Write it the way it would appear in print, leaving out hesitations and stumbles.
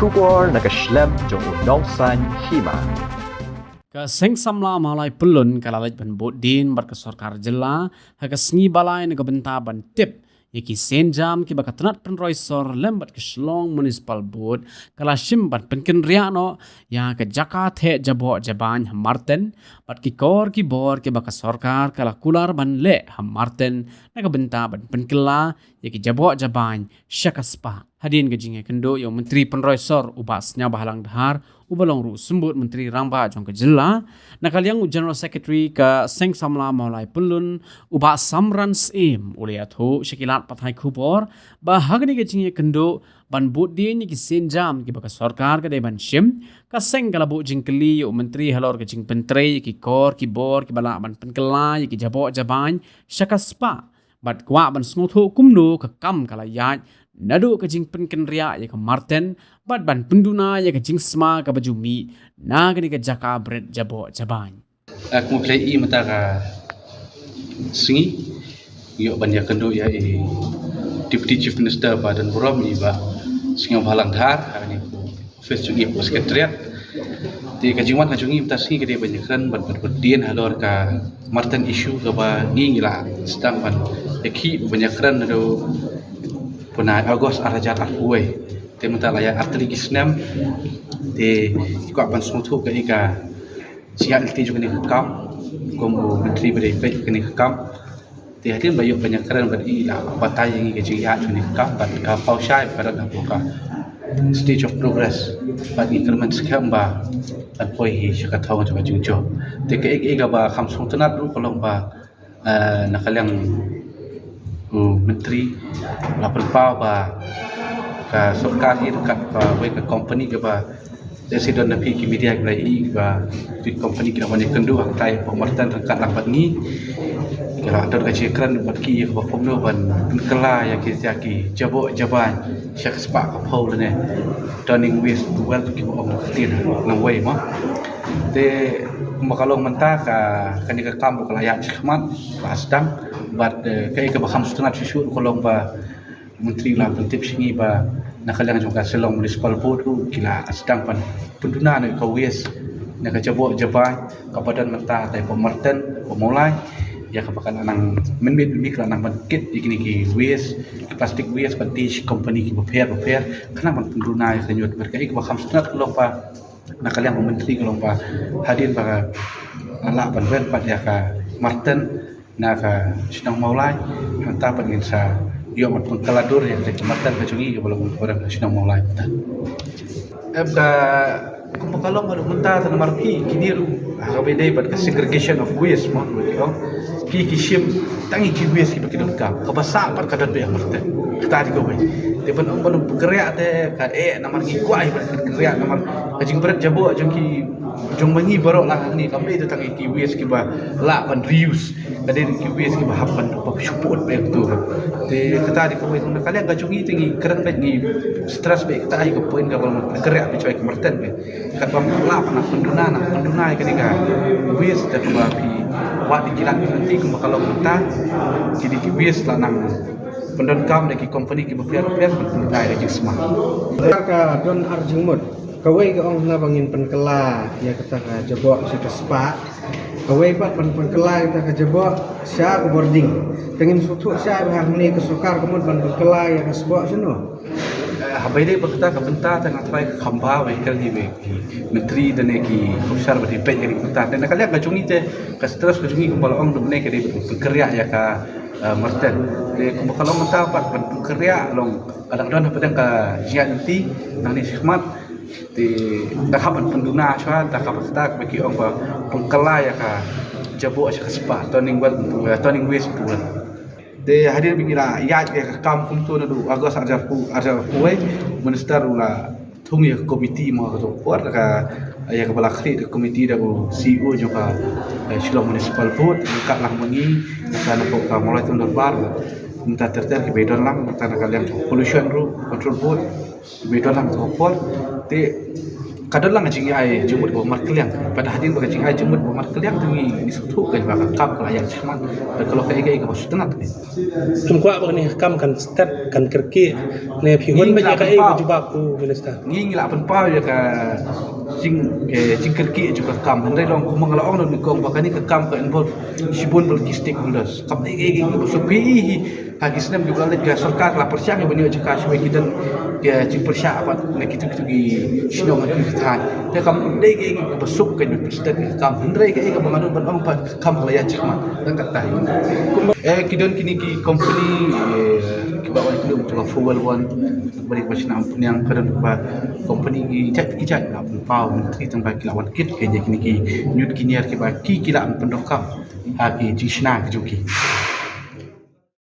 Kubor nakaslem jong unongsan hima. Ka seng samla malai pelun kalalaj ban bodin bar ka sarkar jela ha ka sngi balai na benta ban tip yaki senjam ki bakatanat pen roisor lembat ke shlong municipal board kala shim ban penken riano ya ka jakat he jabo jaban marten bat ki kor ki bor ki baka sarkar kala kular ban le marten na benta ban penkela yaki jabo jaban syakaspa hadin gajinge kendo yo menteri penroisor ubasnya bahalang dahar ubalong ru sembut menteri rangba jong ke jela nakaliang general secretary ka seng samla maulai pelun uba samran sim uliathu syakilat pathai khupor bahagni gajinge kendo ban bodin ki senjam ki baka sarkar ka ban shim ka seng kalabu jingkeli yo menteri halor ke jing pentre ki kor ki bor ki bala ban penkela ki jabo jaban syakaspa bat kwa ban smuthu kumno ka kam kala yat nadu ka jing penken ria ya ka marten bat ban penduna ya ka jing sma ka baju mi na ka jaka bret jabo jaban aku play I mata ka singi yo banyak kendo ya deputy chief minister badan buram iba singa balang dhar ni office jungi secretariat di kajiman kajungi mata singi kede banyak kan ban berdien halor ka marten issue ka ba ngila sedang ban eki banyak kan do punai Agos arajat arhuai temata laya arteri kisnam de ko ban smuthu ka ika siap nanti juga ni kam kombo menteri berdepek kini kam de hadin bayu banyak keran beri la batai yang ke jiya ni kam bat ka paushai pada buka stage of progress bagi kerman sekam ba atpoi hi syakatau coba jungjo de ke ega ba khamsung tenat ru kolong ba nakalang menteri lapor ba ka sarkar ini dekat ba ke company ke ba dari don napi ki media ke ba di company kita banyak kendu tai pemerintah dekat lapat ni kalau ada kerja keren buat ki ba pomno ban kela ya ki jabo jaban syak spa ka phol ne turning waste to wealth ki ba ong tin nang way mo de makalong menta ka kani ka kam ka layak khmat ba sedang bat kai ka baham setengah susu kolong ba menteri la pentip singi ba nakalang juga selong municipal board tu kila sedang pan penduna ne ka wes ne ka jabo jaban ka badan menta tai pemerintah pemulai ya ka bakan anang menmit mikra nang kit ikini ki wes plastik wes patish company ki beper kana man penduna ya kenyut berkai ka baham setengah kolong ba nakalang menteri kolong ba hadin ba ala ban wen pat ya ka marten naka sinang maulai hanta pagin sa yo mat pengkaladur yang kecamatan kacungi yo belum orang sinang maulai ta abga kumbakalong adu munta tan marki kiniru habede bat segregation of waste mo yo ki shim tangi ki waste ki bakidon ka kabasa pat kadat be marten tadi ko bay de ban on bergerak de ka namar ki kuai bergerak namar kajing berat jabo jongki jong mangi barok lah ni kami tu tangi ki waste ki ba la ban reuse kadin ki waste ki ba hapan pa support be tu de kata di ko itu kalian ga jongi tingi keren be ni stress be kata ai ko poin ga bal bergerak be coy kemerten be kat bam la pana penduna ka ni ga waste de ba pi wa di kilan nanti ko kalau kita kini ki waste la nang pendon kam de ki company ki bepiar pendai de semua ka don arjungmut kawai ka ong na bangin penkela ya kata ka jabo sika spa kawai pat penkela kita ka jabo sya ko boarding tengin sutu sya bahang ni ke sukar kemun penkela ya ka sbo seno habai dei bakta ka benta tengah trai ka khamba wai kal hi be menteri dan ki officer badi pe yang kita dan kalian ka jungi te ka stress ka jungi ko ong dum ne ke de bekerja ya ka marten de ko kalau menta pat bekerja long kadang-kadang pedang ka jian nanti nang ni hikmat di dakapan penduna sya dakap tak bagi ong ba pengkela ya ka jabo sya kaspa turning waste tu de hadir bikira ya kam kum tu nadu agos ajar puai minister ula thung ya komiti mo to por ka ya ka balakri de komiti da CEO juga Shillong municipal board ka lang mangi ka na ka mulai tu bar minta terter ke bedon lang minta kalian pollution control board bedon lang to por de kadang lang jing ai jumut bo mar keliang pada hadin baga jing ai jumut bo mar keliang tungi disutu kan baga kap layak cuma kalau kai ke bos tenat ni Tumkuak ba ni kam kan start kan kerki ne phihon ba ka jubak tu minister. nging la pen pau ya ka jing kerki juga kam handai long ku manglaong don kong bakani ka kam ka involve sibun bol stakeholders kap ni ke so pi hagi senam juga le ka sarkar la persiang ya bani juga sebagai kita dia jing persya apa ne kita gi sino ma ki thai dia kam dei ke besuk kan president kam handai ke banganu ban ong pa kam layak cuma dan kata kidon kini ki company bawa itu untuk fuel one balik macam apa yang kadang ba company ki chat nak pau nanti tempat kilawan kit ke jadi kini ki nyut kini ki ba ki kila pendokam ha ki jishna ki joki